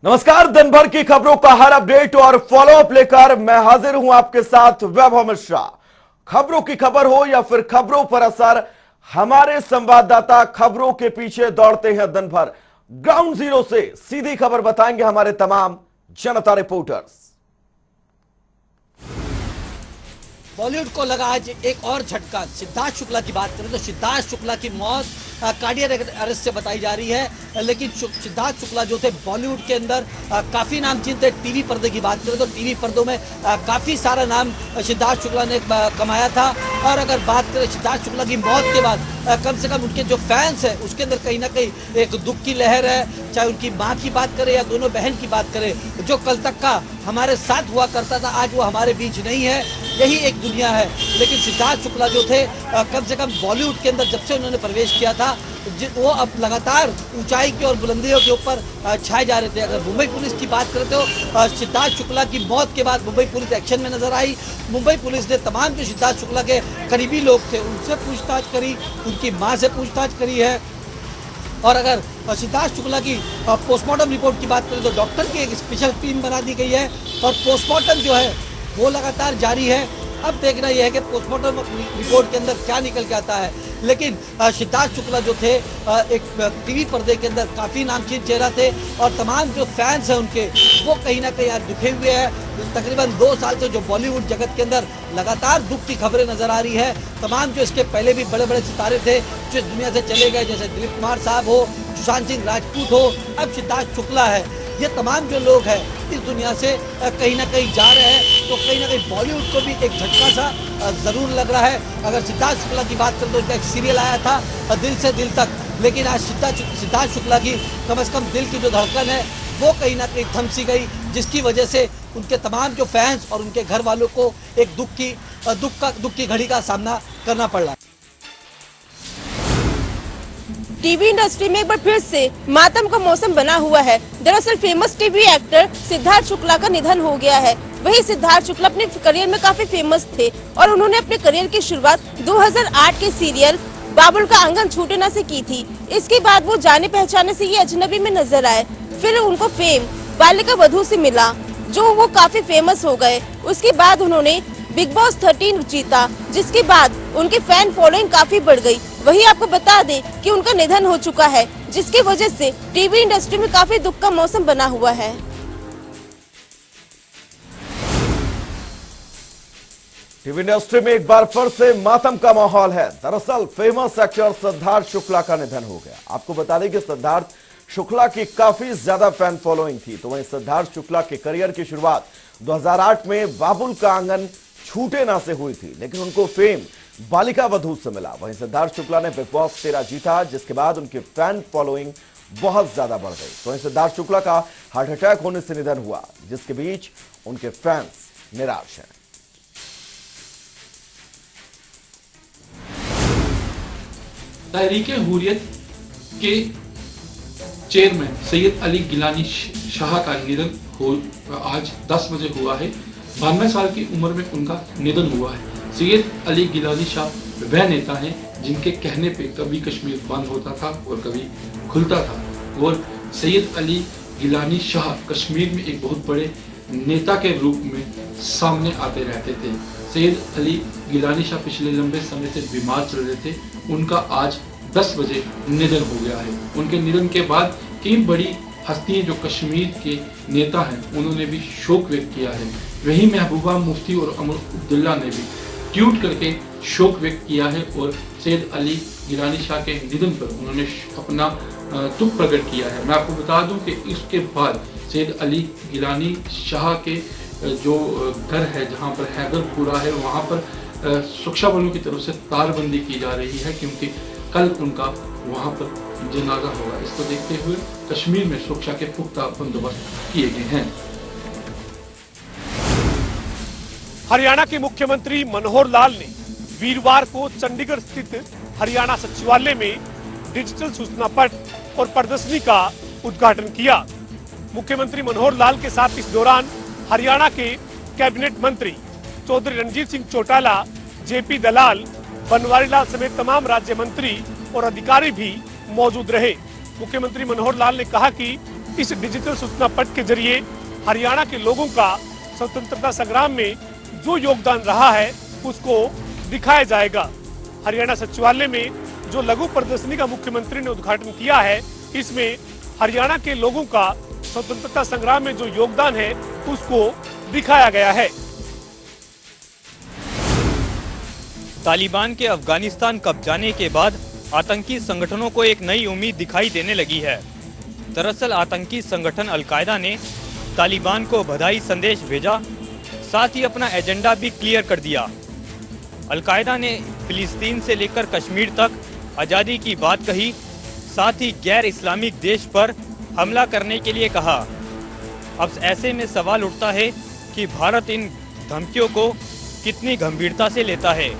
नमस्कार। दिन भर की खबरों का हर अपडेट और फॉलोअप लेकर मैं हाजिर हूं आपके साथ वैभव मिश्रा। खबरों की खबर हो या फिर खबरों पर असर, हमारे संवाददाता खबरों के पीछे दौड़ते हैं दिन भर। ग्राउंड जीरो से सीधी खबर बताएंगे हमारे तमाम जनता रिपोर्टर्स। बॉलीवुड को लगा आज एक और झटका। सिद्धार्थ शुक्ला की बात करें तो सिद्धार्थ शुक्ला की मौत कार्डियक अरेस्ट से बताई जा रही है, लेकिन सिद्धार्थ शुक्ला जो थे बॉलीवुड के अंदर काफ़ी नामचीन थे। टीवी पर्दे की बात करें तो टीवी पर्दों में काफ़ी सारा नाम सिद्धार्थ शुक्ला ने कमाया था। और अगर बात करें सिद्धार्थ शुक्ला की मौत के बाद कम से कम उनके जो फैंस हैं उसके अंदर कहीं ना कहीं एक दुख की लहर है। चाहे उनकी माँ की बात करें या दोनों बहन की बात करें, जो कल तक का हमारे साथ हुआ करता था आज वो हमारे बीच नहीं है, यही एक दुनिया है। लेकिन सिद्धार्थ शुक्ला जो थे कम से कम बॉलीवुड के अंदर जब से उन्होंने प्रवेश किया था वो अब लगातार ऊंचाई की और बुलंदियों के ऊपर छाए जा रहे थे। अगर मुंबई पुलिस की बात करें तो सिद्धार्थ शुक्ला की मौत के बाद मुंबई पुलिस एक्शन में नजर आई। मुंबई पुलिस ने तमाम जो सिद्धार्थ शुक्ला के करीबी लोग थे उनसे पूछताछ करी, उनकी मां से पूछताछ करी है। और अगर सिद्धार्थ शुक्ला की पोस्टमार्टम रिपोर्ट की बात करें तो डॉक्टर की एक स्पेशल टीम बना दी गई है और पोस्टमार्टम जो है वो लगातार जारी है। अब देखना यह है कि पोस्टमार्टम रिपोर्ट के अंदर क्या निकल के आता है। लेकिन सिद्धार्थ शुक्ला जो थे एक टीवी पर्दे के अंदर काफ़ी नामचीन चेहरा थे और तमाम जो फैंस हैं उनके वो कहीं ना कहीं आज दुखे हुए हैं। तकरीबन 2 साल से जो बॉलीवुड जगत के अंदर लगातार दुख की खबरें नजर आ रही है। तमाम जो इसके पहले भी बड़े बड़े सितारे थे जो इस दुनिया से चले गए, जैसे दिलीप कुमार साहब हो, सुशांत सिंह राजपूत हो, अब सिद्धार्थ शुक्ला है, ये तमाम जो लोग हैं इस दुनिया से कहीं ना कहीं जा रहे हैं। तो कहीं ना कहीं बॉलीवुड को भी एक झटका सा ज़रूर लग रहा है। अगर सिद्धार्थ शुक्ला की बात करें तो उनका एक सीरियल आया था दिल से दिल तक, लेकिन आज सिद्धार्थ शुक्ला की कम से कम दिल की जो धड़कन है वो कहीं ना कहीं थम सी गई, जिसकी वजह से उनके तमाम जो फैंस और उनके घर वालों को एक दुख की घड़ी का सामना करना पड़ रहा है। टीवी इंडस्ट्री में एक बार फिर से मातम का मौसम बना हुआ है। दरअसल famous TV actor Siddharth Shukla का निधन हो गया है। वही सिद्धार्थ शुक्ला अपने करियर में काफी फेमस थे और उन्होंने अपने करियर की शुरुआत 2008 के सीरियल बाबुल का आंगन छूटे ना से की थी। इसके बाद वो जाने पहचाने से ये अजनबी में नजर आए। फिर उनको फेम बालिका वधू से मिला जो वो काफी फेमस हो गए। उसके बाद उन्होंने बिग बॉस 13 जीता, जिसके बाद उनकी फैन फॉलोइंग काफी बढ़ गई। वही आपको बता दें कि उनका निधन हो चुका है, जिसकी वजह से टीवी इंडस्ट्री में काफी दुख का मौसम बना हुआ है। टीवी इंडस्ट्री में एक बार फिर से मातम का माहौल है। दरअसल फेमस एक्टर सिद्धार्थ शुक्ला का निधन हो गया। आपको बता दें कि सिद्धार्थ शुक्ला की काफी ज्यादा फैन फॉलोइंग थी। तो वहीं सिद्धार्थ शुक्ला के करियर की शुरुआत 2008 में बाबुल का आंगन छूटे ना से हुई थी, लेकिन उनको फेम बालिका वधू से मिला। वहीं सिद्धार्थ शुक्ला ने बिग बॉस 13 जीता, जिसके बाद उनकी फैन फॉलोइंग बहुत ज्यादा बढ़ गई। तो वहीं सिद्धार्थ शुक्ला का हार्ट अटैक होने से निधन हुआ, जिसके बीच उनके फैंस निराश हैं। तहरीक हुर्रियत के चेयरमैन सैयद अली गिलानी शाह का निधन आज 10 बजे हुआ है। 92 साल की उम्र में उनका निधन हुआ है। सैयद अली गिलानी शाह वह नेता हैं जिनके कहने पे कभी कश्मीर बंद होता था और कभी खुलता था, और सैयद अली गिलानी शाह कश्मीर में एक बहुत बड़े नेता के रूप में सामने आते रहते थे। सैयद अली गिलानी शाह पिछले लंबे समय से बीमार चल रहे थे। उनका आज 10 बजे निधन हो गया है। उनके निधन के बाद कई बड़ी हस्तियां जो कश्मीर के नेता हैं उन्होंने भी शोक व्यक्त किया है। वही महबूबा मुफ्ती और अमर अब्दुल्ला ने भी ट्वीट करके शोक व्यक्त किया है और सैयद अली गिलानी शाह के निधन पर उन्होंने अपना दुख प्रकट किया है। मैं आपको बता दूं कि इसके बाद सैयद अली गिलानी शाह के जो घर है जहां पर हैदरपुरा है वहां पर सुरक्षा बलों की तरफ से तारबंदी की जा रही है, क्योंकि कल उनका वहां पर जनाजा होगा। इसको देखते हुए कश्मीर में सुरक्षा के पुख्ता बंदोबस्त किए गए हैं। हरियाणा के मुख्यमंत्री मनोहर लाल ने वीरवार को चंडीगढ़ स्थित हरियाणा सचिवालय में डिजिटल सूचना पट और प्रदर्शनी का उद्घाटन किया। मुख्यमंत्री मनोहर लाल के साथ इस दौरान हरियाणा के कैबिनेट मंत्री चौधरी रणजीत सिंह चौटाला, जेपी दलाल, बनवारी लाल समेत तमाम राज्य मंत्री और अधिकारी भी मौजूद रहे। मुख्यमंत्री मनोहर लाल ने कहा कि इस डिजिटल सूचना पट के जरिए हरियाणा के लोगों का स्वतंत्रता संग्राम में जो योगदान रहा है उसको दिखाया जाएगा। हरियाणा सचिवालय में जो लघु प्रदर्शनी का मुख्यमंत्री ने उद्घाटन किया है, इसमें हरियाणा के लोगों का स्वतंत्रता संग्राम में जो योगदान है उसको दिखाया गया है। तालिबान के अफगानिस्तान कब्जाने के बाद आतंकी संगठनों को एक नई उम्मीद दिखाई देने लगी है। दरअसल आतंकी संगठन अलकायदा ने तालिबान को बधाई संदेश भेजा, साथ ही अपना एजेंडा भी क्लियर कर दिया। अलकायदा ने फिलिस्तीन से लेकर कश्मीर तक आज़ादी की बात कही, साथ ही गैर इस्लामिक देश पर हमला करने के लिए कहा। अब ऐसे में सवाल उठता है कि भारत इन धमकियों को कितनी गंभीरता से लेता है।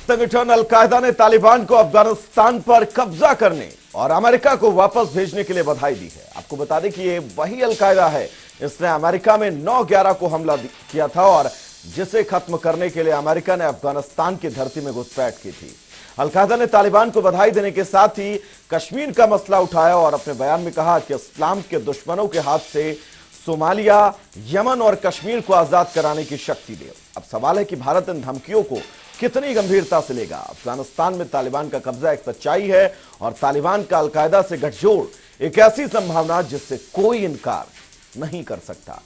संगठन अलकायदा ने तालिबान को अफगानिस्तान पर कब्जा करने और अमेरिका को वापस भेजने के लिए बधाई दी है। आपको बता दें कि ये वही अलकायदा है, इसने अमेरिका में 9/11 को हमला किया था और जिसे खत्म करने के लिए अमेरिका ने अफगानिस्तान की धरती में घुसपैठ की थी। अलकायदा ने तालिबान को बधाई देने के साथ ही कश्मीर का मसला उठाया और अपने बयान में कहा कि इस्लाम के दुश्मनों के हाथ से सोमालिया, यमन और कश्मीर को आजाद कराने की शक्ति दे। अब सवाल है कि भारत इन धमकियों को कितनी गंभीरता से लेगा। अफगानिस्तान में तालिबान का कब्जा एक सच्चाई है और तालिबान का अलकायदा से गठजोड़ एक ऐसी संभावना जिससे कोई इनकार नहीं कर सकता।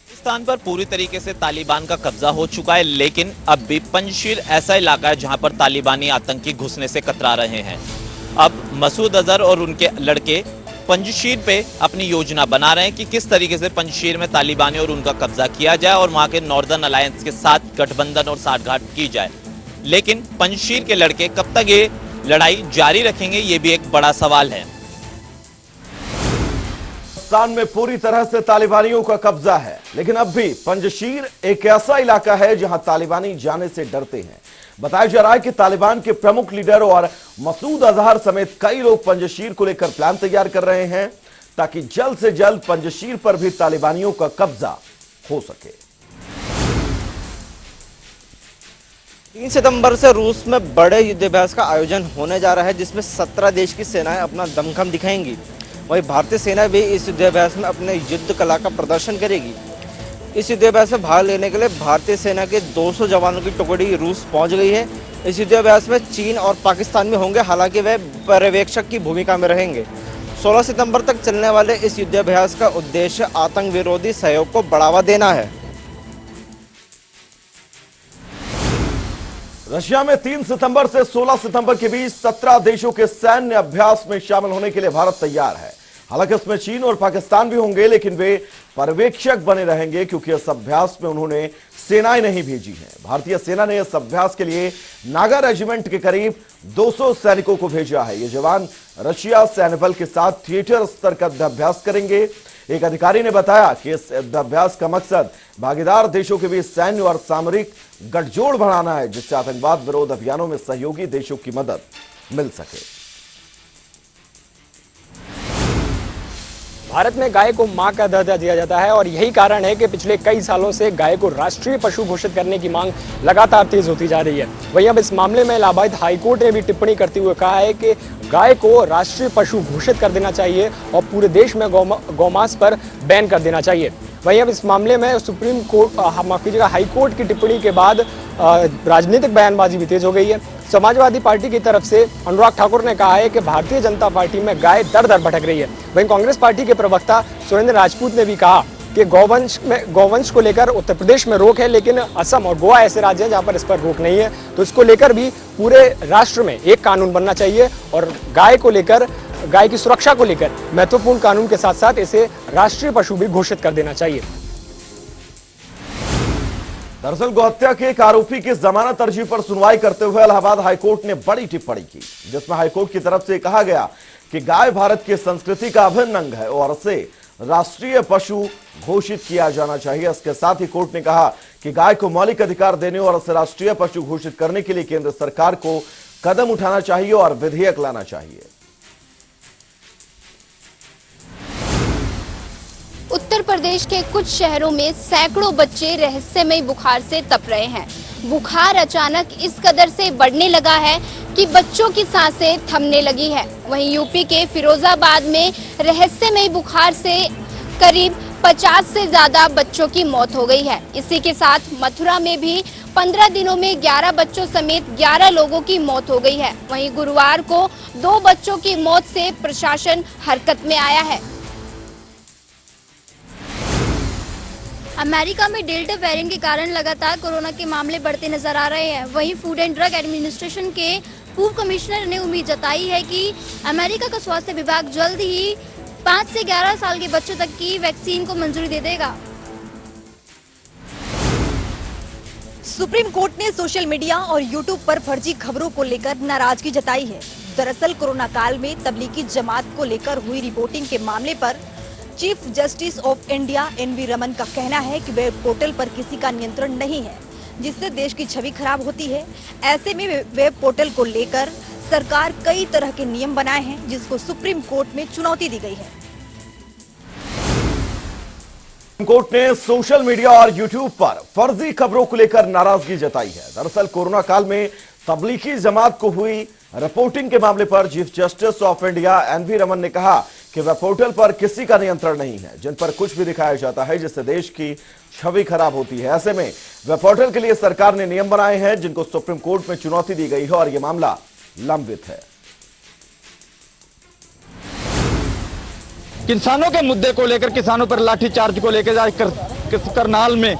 पाकिस्तान पर पूरी तरीके से तालिबान का कब्जा हो चुका है, लेकिन अब भी पंजशीर ऐसा इलाका है जहां पर तालिबानी आतंकी घुसने से कतरा रहे हैं। अब मसूद अजहर और उनके लड़के पंजशीर पे अपनी योजना बना रहे हैं कि किस तरीके से पंजशीर में तालिबानी और उनका कब्जा किया जाए और वहां के नॉर्दर्न अलायंस के साथ गठबंधन और साठगांठ की जाए। लेकिन पंजशीर के लड़के कब तक ये लड़ाई जारी रखेंगे, ये भी एक बड़ा सवाल है। पाकिस्तान में पूरी तरह से तालिबानियों का कब्जा है, लेकिन अब भी पंजशीर एक ऐसा इलाका है जहां तालिबानी जाने से डरते हैं। बताया जा रहा है कि तालिबान के प्रमुख लीडर और मसूद अजहर समेत कई लोग पंजशीर को लेकर प्लान तैयार कर रहे हैं ताकि जल्द से जल्द पंजशीर पर भी तालिबानियों का कब्जा हो सके। 3 सितंबर से रूस में बड़े युद्धाभ्यास का आयोजन होने जा रहा है, जिसमें 17 देश की सेनाएं अपना दमखम दिखाएंगी। वहीं भारतीय सेना भी इस युद्धाभ्यास में अपने युद्ध कला का प्रदर्शन करेगी। इस युद्धाभ्यास में भाग लेने के लिए भारतीय सेना के 200 जवानों की टुकड़ी रूस पहुंच गई है। इस युद्धाभ्यास में चीन और पाकिस्तान भी होंगे, हालांकि वे पर्यवेक्षक की भूमिका में रहेंगे। 16 सितंबर तक चलने वाले इस युद्धाभ्यास का उद्देश्य आतंक विरोधी सहयोग को बढ़ावा देना है। रशिया में 3 सितंबर से 16 सितंबर के बीच 17 देशों के सैन्य अभ्यास में शामिल होने के लिए भारत तैयार है। हालांकि इसमें चीन और पाकिस्तान भी होंगे, लेकिन वे पर्यवेक्षक बने रहेंगे क्योंकि इस अभ्यास में उन्होंने सेनाएं नहीं भेजी हैं। भारतीय सेना ने इस अभ्यास के लिए नागा रेजिमेंट के करीब 200 सैनिकों को भेजा है। ये जवान रशिया सैन्य बल के साथ थिएटर स्तर का युद्धाभ्यास करेंगे। एक अधिकारी ने बताया कि इस युद्धाभ्यास का मकसद भागीदार देशों के बीच सैन्य और सामरिक गठजोड़ बढ़ाना है, जिससे आतंकवाद विरोध अभियानों में सहयोगी देशों की मदद मिल सके। भारत में गाय को मां का दर्जा दिया जाता है और यही कारण है कि पिछले कई सालों से गाय को राष्ट्रीय पशु घोषित करने की मांग लगातार तेज होती जा रही है। वहीं अब इस मामले में इलाहाबाद हाईकोर्ट ने भी टिप्पणी करते हुए कहा है कि गाय को राष्ट्रीय पशु घोषित कर देना चाहिए और पूरे देश में गौमांस पर बैन कर देना चाहिए। वहीं अब इस मामले में सुप्रीम कोर्ट माफ कीजिएगा हाईकोर्ट की टिप्पणी के बाद राजनीतिक बयानबाजी भी तेज हो गई है। समाजवादी पार्टी की तरफ से अनुराग ठाकुर ने कहा है कि भारतीय जनता पार्टी में गाय दर दर भटक रही है। वहीं कांग्रेस पार्टी के प्रवक्ता सुरेंद्र राजपूत ने भी कहा कि गौवंश को लेकर उत्तर प्रदेश में रोक है, लेकिन असम और गोवा ऐसे राज्य हैं जहां पर इस पर रोक नहीं है। तो इसको लेकर भी पूरे राष्ट्र में एक कानून बनना चाहिए और गाय की सुरक्षा को लेकर महत्वपूर्ण कानून के साथ साथ इसे राष्ट्रीय पशु भी घोषित कर देना चाहिए। दरअसल गौहत्या के एक आरोपी की जमानत अर्जी पर सुनवाई करते हुए इलाहाबाद हाईकोर्ट ने बड़ी टिप्पणी की, जिसमें हाईकोर्ट की तरफ से कहा गया कि गाय भारत की संस्कृति का अभिन्न अंग है और इसे राष्ट्रीय पशु घोषित किया जाना चाहिए। इसके साथ ही कोर्ट ने कहा कि गाय को मौलिक अधिकार देने और इसे राष्ट्रीय पशु घोषित करने के लिए केंद्र सरकार को कदम उठाना चाहिए और विधेयक लाना चाहिए। उत्तर प्रदेश के कुछ शहरों में सैकड़ों बच्चे रहस्यमय बुखार से तप रहे हैं। बुखार अचानक इस कदर से बढ़ने लगा है कि बच्चों की सांसें थमने लगी है। वहीं यूपी के फिरोजाबाद में रहस्यमय बुखार से करीब 50 से ज्यादा बच्चों की मौत हो गई है। इसी के साथ मथुरा में भी 15 दिनों में 11 बच्चों समेत 11 लोगों की मौत हो गई है। वहीं गुरुवार को 2 बच्चों की मौत से प्रशासन हरकत में आया है। अमेरिका में डेल्टा वेरिएंट के कारण लगातार कोरोना के मामले बढ़ते नजर आ रहे हैं। वहीं फूड एंड ड्रग एडमिनिस्ट्रेशन के पूर्व कमिश्नर ने उम्मीद जताई है कि अमेरिका का स्वास्थ्य विभाग जल्द ही 5 से 11 साल के बच्चों तक की वैक्सीन को मंजूरी दे देगा। सुप्रीम कोर्ट ने सोशल मीडिया और यूट्यूब पर फर्जी खबरों को लेकर नाराजगी जताई है। दरअसल कोरोना काल में तबलीगी जमात को लेकर हुई रिपोर्टिंग के मामले पर chief justice of India NV Raman का कहना है कि वेब पोर्टल पर किसी का नियंत्रण नहीं है, जिससे देश की छवि खराब होती है। ऐसे में वेब पोर्टल को लेकर सरकार कई तरह के नियम बनाए हैं, जिसको सुप्रीम कोर्ट में चुनौती दी गई है। सुप्रीम कोर्ट ने सोशल मीडिया और यूट्यूब पर फर्जी खबरों को लेकर नाराजगी जताई है। दरअसल कोरोना काल में तबलीगी जमात को हुई रिपोर्टिंग के मामले पर chief justice of India NV Raman ने कहा कि वेब पोर्टल पर किसी का नियंत्रण नहीं है, जिन पर कुछ भी दिखाया जाता है जिससे देश की छवि खराब होती है। ऐसे में वेब पोर्टल के लिए सरकार ने नियम बनाए हैं, जिनको सुप्रीम कोर्ट में चुनौती दी गई है और यह मामला लंबित है। किसानों के मुद्दे को लेकर, किसानों पर लाठीचार्ज को लेकर करनाल में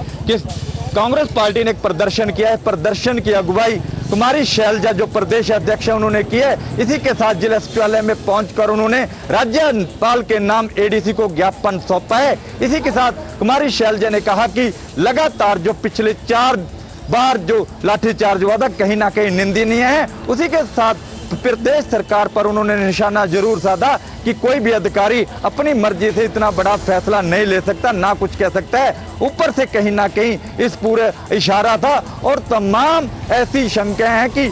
कांग्रेस पार्टी ने एक प्रदर्शन किया है। प्रदर्शन की अगुवाई कुमारी शैलजा जो प्रदेश अध्यक्ष है उन्होंने की है। इसी के साथ जिला सचिवालय में पहुंचकर उन्होंने राज्यपाल के नाम एडीसी को ज्ञापन सौंपा है। इसी के साथ कुमारी शैलजा ने कहा कि लगातार जो पिछले 4 बार जो लाठीचार्ज हुआ था कहीं ना कहीं निंदनीय है। उसी के साथ प्रदेश सरकार पर उन्होंने निशाना जरूर साधा कि कोई भी अधिकारी अपनी मर्जी से इतना बड़ा फैसला नहीं ले सकता, ना कुछ कह सकता है। ऊपर से कहीं ना कहीं इस पूरे इशारा था और तमाम ऐसी शंकाएं हैं कि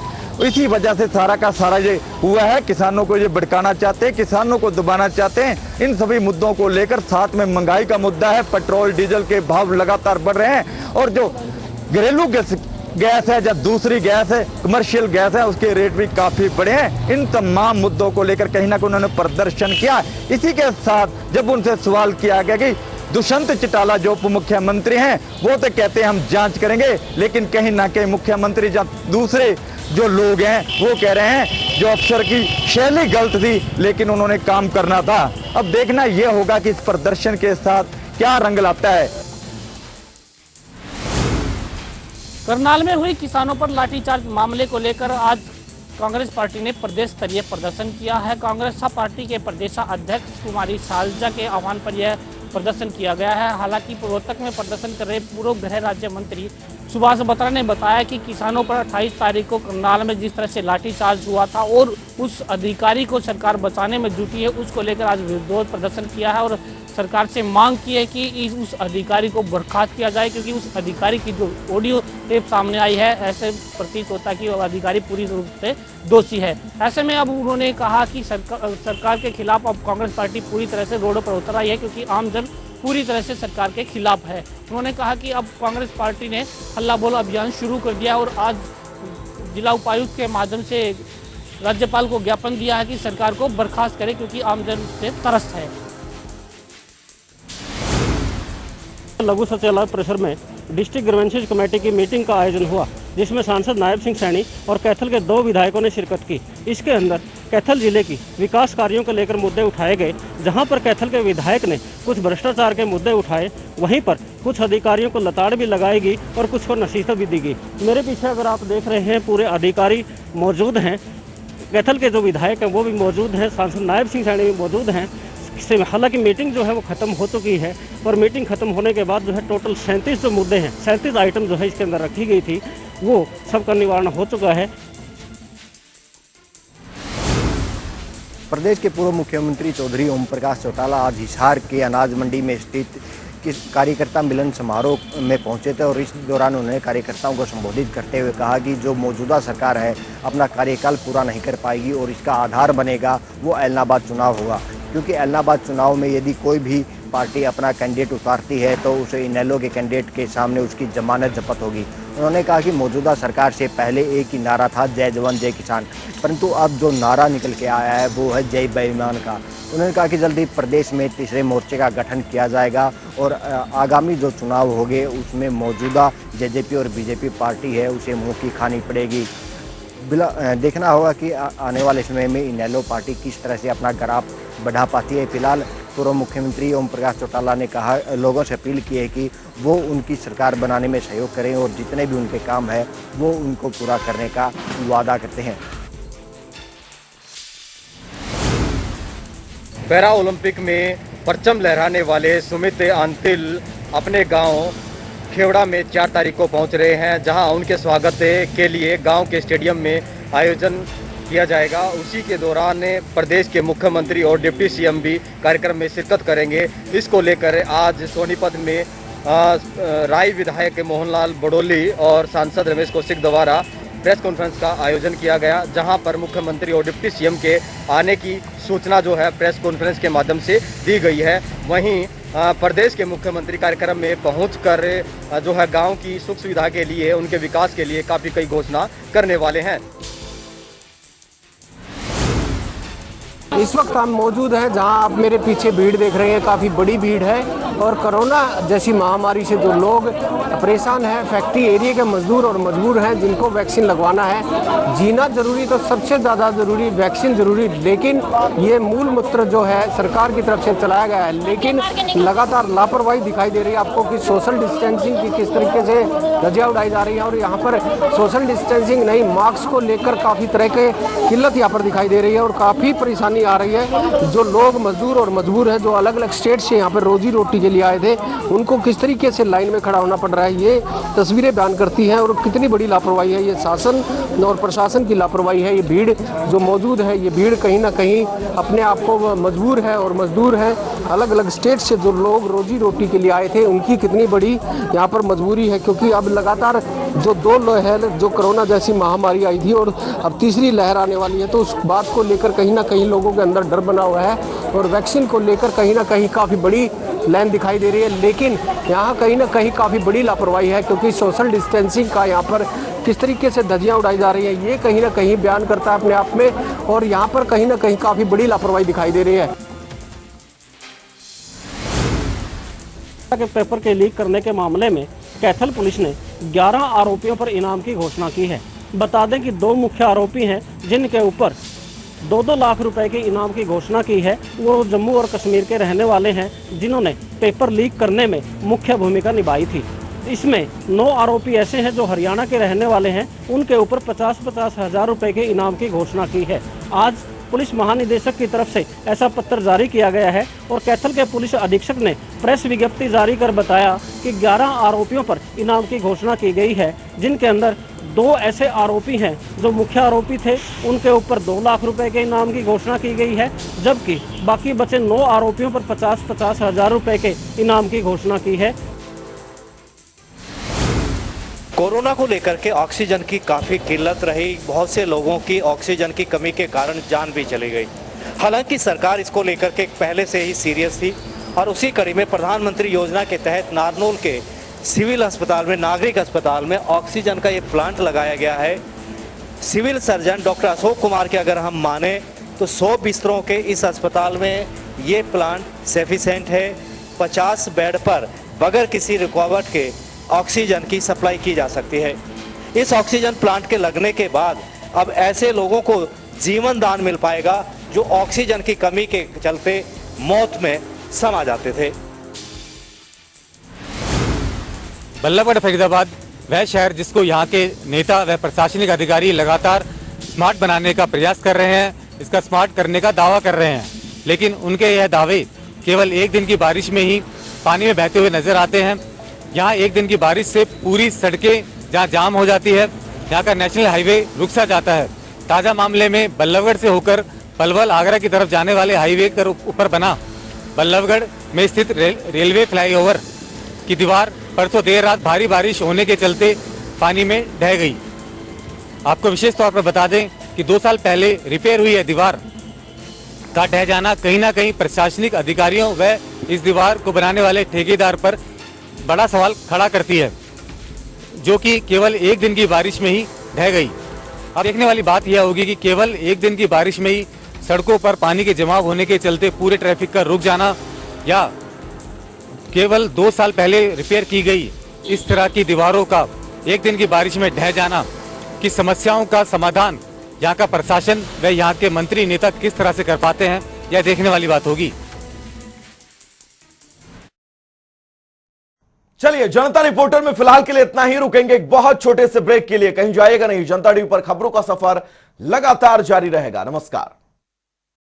इसी वजह से सारा का सारा ये हुआ है। किसानों को ये भड़काना चाहते हैं, किसानों को दबाना चाहते हैं। इन सभी मुद्दों को लेकर साथ में महंगाई का मुद्दा है, पेट्रोल डीजल के भाव लगातार बढ़ रहे हैं और जो घरेलू गैस है या दूसरी गैस है, कमर्शियल गैस है, उसके रेट भी काफी बढ़े हैं। इन तमाम मुद्दों को लेकर कहीं ना कहीं उन्होंने प्रदर्शन किया। इसी के साथ जब उनसे सवाल किया गया कि दुष्यंत चौटाला जो उप मुख्यमंत्री हैं वो तो कहते हैं हम जांच करेंगे, लेकिन कहीं ना कहीं मुख्यमंत्री या दूसरे जो लोग हैं वो कह रहे हैं जो अफसर की शैली गलत थी लेकिन उन्होंने काम करना था। अब देखना यह होगा कि इस प्रदर्शन के साथ क्या रंग लाता है। करनाल में हुई किसानों पर लाठीचार्ज मामले को लेकर आज कांग्रेस पार्टी ने प्रदेश स्तरीय प्रदर्शन किया है। कांग्रेस पार्टी के प्रदेश अध्यक्ष कुमारी शैलजा के आह्वान पर यह प्रदर्शन किया गया है। हालांकि पूर्वोत्तर में प्रदर्शन कर रहे पूर्व गृह राज्य मंत्री सुभाष बत्रा ने बताया कि किसानों पर 28 तारीख को करनाल में जिस तरह से लाठीचार्ज हुआ था और उस अधिकारी को सरकार बचाने में जुटी है, उसको लेकर आज विरोध प्रदर्शन किया है और सरकार से मांग की है कि उस अधिकारी को बर्खास्त किया जाए, क्योंकि उस अधिकारी की जो ऑडियो टेप सामने आई है ऐसे प्रतीत होता है कि वह अधिकारी पूरी रूप से दोषी है। ऐसे में अब उन्होंने कहा कि सरकार के खिलाफ अब कांग्रेस पार्टी पूरी तरह से रोड पर उतर आई है, क्योंकि आम जन पूरी तरह से सरकार के खिलाफ है। उन्होंने कहा कि अब कांग्रेस पार्टी ने हल्ला बोल अभियान शुरू कर दिया और आज जिला उपायुक्त के माध्यम से राज्यपाल को ज्ञापन दिया है कि सरकार को बर्खास्त करे, क्योंकि आम जन से त्रस्त है। लघु सचिवालय परिसर में डिस्ट्रिक्ट ग्रीवेंसेज कमेटी की मीटिंग का आयोजन हुआ, जिसमें सांसद नायब सिंह सैनी और कैथल के 2 विधायकों ने शिरकत की। इसके अंदर कैथल जिले की विकास कार्यों को लेकर मुद्दे उठाए गए। जहां पर कैथल के विधायक ने कुछ भ्रष्टाचार के मुद्दे उठाए, वहीं पर कुछ अधिकारियों को लताड़ भी लगाई गई और कुछ को नसीहत भी दी गई। मेरे पीछे अगर आप देख रहे हैं पूरे अधिकारी मौजूद हैं, कैथल के जो विधायक हैं वो भी मौजूद हैं, सांसद नायब सिंह सैनी भी मौजूद हैं। हालांकि मीटिंग जो है वो खत्म हो चुकी है और मीटिंग खत्म होने के बाद जो है टोटल 37 जो मुद्दे हैं, 37 आइटम जो है इसके अंदर रखी गई थी, वो सबका निवारण हो चुका है। प्रदेश के पूर्व मुख्यमंत्री चौधरी ओम प्रकाश चौटाला आज हिसार के अनाज मंडी में स्थित किस कार्यकर्ता मिलन समारोह में पहुंचे थे और इस दौरान उन्होंने कार्यकर्ताओं को संबोधित करते हुए कहा कि जो मौजूदा सरकार है अपना कार्यकाल पूरा नहीं कर पाएगी और इसका आधार बनेगा वो ऐलनाबाद चुनाव होगा, क्योंकि ऐलनाबाद चुनाव में यदि कोई भी पार्टी अपना कैंडिडेट उतारती है तो उसे इनेलो के कैंडिडेट के सामने उसकी जमानत जब्त होगी। उन्होंने कहा कि मौजूदा सरकार से पहले एक ही नारा था, जय जवान जय किसान, परंतु अब जो नारा निकल के आया है वो है जय बेईमान का। उन्होंने कहा कि जल्दी प्रदेश में तीसरे मोर्चे का गठन किया जाएगा और आगामी जो चुनाव होंगे उसमें मौजूदा जेजेपी और बीजेपी पार्टी है उसे मुंह की खानी पड़ेगी। देखना होगा कि आने वाले समय में इनेलो पार्टी किस तरह से अपना ग्राफ बढ़ा पाती है। फिलहाल पूर्व मुख्यमंत्री ओम प्रकाश चौटाला ने कहा, लोगों से अपील की है कि वो उनकी सरकार बनाने में सहयोग करें और जितने भी उनके काम है वो उनको पूरा करने का वादा करते हैं। पैरा ओलंपिक में परचम लहराने वाले सुमित आंतिल अपने गांव खेवड़ा में 4 तारीख को पहुंच रहे हैं, जहां उनके स्वागत के लिए गांव के स्टेडियम में आयोजन किया जाएगा। उसी के दौरान प्रदेश के मुख्यमंत्री और डिप्टी सीएम भी कार्यक्रम में शिरकत करेंगे। इसको लेकर आज सोनीपत में राय विधायक मोहनलाल बड़ोली और सांसद रमेश कौशिक द्वारा प्रेस कॉन्फ्रेंस का आयोजन किया गया, जहां पर मुख्यमंत्री और डिप्टी सीएम के आने की सूचना जो है प्रेस कॉन्फ्रेंस के माध्यम से दी गई है। वहीं प्रदेश के मुख्यमंत्री कार्यक्रम में पहुंचकर जो है गांव की सुख सुविधा के लिए, उनके विकास के लिए काफ़ी कई घोषणा करने वाले हैं। इस वक्त हम मौजूद हैं जहां आप मेरे पीछे भीड़ देख रहे हैं, काफ़ी बड़ी भीड़ है और कोरोना जैसी महामारी से जो लोग परेशान हैं, फैक्ट्री एरिया के मजदूर और मजबूर हैं जिनको वैक्सीन लगवाना है। जीना जरूरी तो सबसे ज़्यादा ज़रूरी वैक्सीन ज़रूरी, लेकिन ये मूल मंत्र जो है सरकार की तरफ से चलाया गया है, लेकिन लगातार लापरवाही दिखाई दे रही है आपको कि सोशल डिस्टेंसिंग की किस तरीके से धज्जियां उड़ाई जा रही हैं। और यहाँ पर सोशल डिस्टेंसिंग नहीं, मास्क को लेकर काफ़ी तरह के किल्लत यहाँ पर दिखाई दे रही है और काफ़ी परेशानी आ रही है। जो लोग मजदूर और मजबूर हैं, जो अलग अलग स्टेट से यहाँ पर रोजी रोटी के लिए आए थे, उनको किस तरीके से लाइन में खड़ा होना पड़ रहा है, ये तस्वीरें बयान करती हैं। और कितनी बड़ी लापरवाही है, ये शासन और प्रशासन की लापरवाही है। ये भीड़ जो मौजूद है, ये भीड़ कहीं ना कहीं अपने आप को मजबूर है और मजदूर है। अलग अलग स्टेट से जो लोग रोजी रोटी के लिए आए थे, उनकी कितनी बड़ी यहाँ पर मजबूरी है, क्योंकि अब लगातार जो 2 लहर जो कोरोना जैसी महामारी आई थी और अब तीसरी लहर आने वाली है, तो उस बात को लेकर कहीं ना कहीं लोगों के अंदर डर बना हुआ है और वैक्सीन को लेकर कहीं ना कहीं काफ़ी बड़ी लाइन दिखाई दे रही है। लेकिन यहाँ कहीं ना कहीं काफ़ी बड़ी लापरवाही है, क्योंकि सोशल डिस्टेंसिंग का यहाँ पर किस तरीके से धज्जियां उड़ाई जा रही है, ये कहीं ना कहीं बयान करता है अपने आप में। और यहाँ पर कहीं ना कहीं काफ़ी बड़ी लापरवाही दिखाई दे रही है। के पेपर के लीक करने के मामले में कैथल पुलिस ने 11 आरोपियों पर इनाम की घोषणा की है। बता दें कि 2 मुख्य आरोपी हैं जिनके ऊपर 2-2 लाख रुपए के इनाम की घोषणा की है। वो जम्मू और कश्मीर के रहने वाले हैं, जिन्होंने पेपर लीक करने में मुख्य भूमिका निभाई थी। इसमें 9 आरोपी ऐसे हैं जो हरियाणा के रहने वाले हैं, उनके ऊपर 50-50 हज़ार रुपए के इनाम की घोषणा की है। आज पुलिस महानिदेशक की तरफ से ऐसा पत्र जारी किया गया है और कैथल के पुलिस अधीक्षक ने प्रेस विज्ञप्ति जारी कर बताया कि 11 आरोपियों पर इनाम की घोषणा की गई है, जिनके अंदर 2 ऐसे आरोपी हैं जो मुख्य आरोपी थे, उनके ऊपर 2 लाख रुपए के इनाम की घोषणा की गई है, जबकि बाकी बचे 9 आरोपियों पर 50-50 हज़ार रुपए के इनाम की घोषणा की है। कोरोना को लेकर के ऑक्सीजन की काफ़ी किल्लत रही, बहुत से लोगों की ऑक्सीजन की कमी के कारण जान भी चली गई। हालांकि सरकार इसको लेकर के पहले से ही सीरियस थी और उसी कड़ी में प्रधानमंत्री योजना के तहत नारनौल के सिविल अस्पताल में, नागरिक अस्पताल में ऑक्सीजन का ये प्लांट लगाया गया है। Civil surgeon doctor Ashok Kumar के अगर हम माने तो 100 बिस्तरों के इस अस्पताल में ये प्लांट सफिशेंट है। 50 बेड पर बगैर किसी रुकावट के ऑक्सीजन की सप्लाई की जा सकती है। इस ऑक्सीजन प्लांट के लगने के बाद अब ऐसे लोगों को जीवन दान मिल पाएगा जो ऑक्सीजन की कमी के चलते मौत में समा जाते थे। बल्लभगढ़ फरीदाबाद वह शहर जिसको यहाँ के नेता व प्रशासनिक अधिकारी लगातार स्मार्ट बनाने का प्रयास कर रहे हैं, इसका स्मार्ट करने का दावा कर रहे हैं, लेकिन उनके यह दावे केवल एक दिन की बारिश में ही पानी में बहते हुए नजर आते हैं। यहाँ एक दिन की बारिश से पूरी सड़कें जहाँ जाम हो जाती है, यहाँ का नेशनल हाईवे रुक सा जाता है। ताज़ा मामले में बल्लभगढ़ से होकर पलवल आगरा की तरफ जाने वाले हाईवे के ऊपर बना बल्लभगढ़ में स्थित रेलवे फ्लाईओवर की दीवार परसों देर रात भारी बारिश होने के चलते पानी में ढह गई। आपको विशेष तौर पर बता दें कि 2 साल पहले रिपेयर हुई है दीवार का ढह जाना कहीं ना कहीं प्रशासनिक अधिकारियों व इस दीवार को बनाने वाले ठेकेदार पर बड़ा सवाल खड़ा करती है। जो कि केवल एक दिन की बारिश में ही ढह गई। अब देखने वाली बात यह होगी कि केवल एक दिन की बारिश में ही सड़कों पर पानी के जमाव होने के चलते पूरे ट्रैफिक का रुक जाना, या केवल 2 साल पहले रिपेयर की गई इस तरह की दीवारों का एक दिन की बारिश में ढह जाना, की समस्याओं का समाधान यहाँ का प्रशासन व यहाँ के मंत्री नेता किस तरह से कर पाते हैं, यह देखने वाली बात होगी। चलिए, जनता रिपोर्टर में फिलहाल के लिए इतना ही। रुकेंगे एक बहुत छोटे से ब्रेक के लिए, कहीं जाइएगा नहीं। जनता टीवी पर खबरों का सफर लगातार जारी रहेगा। नमस्कार।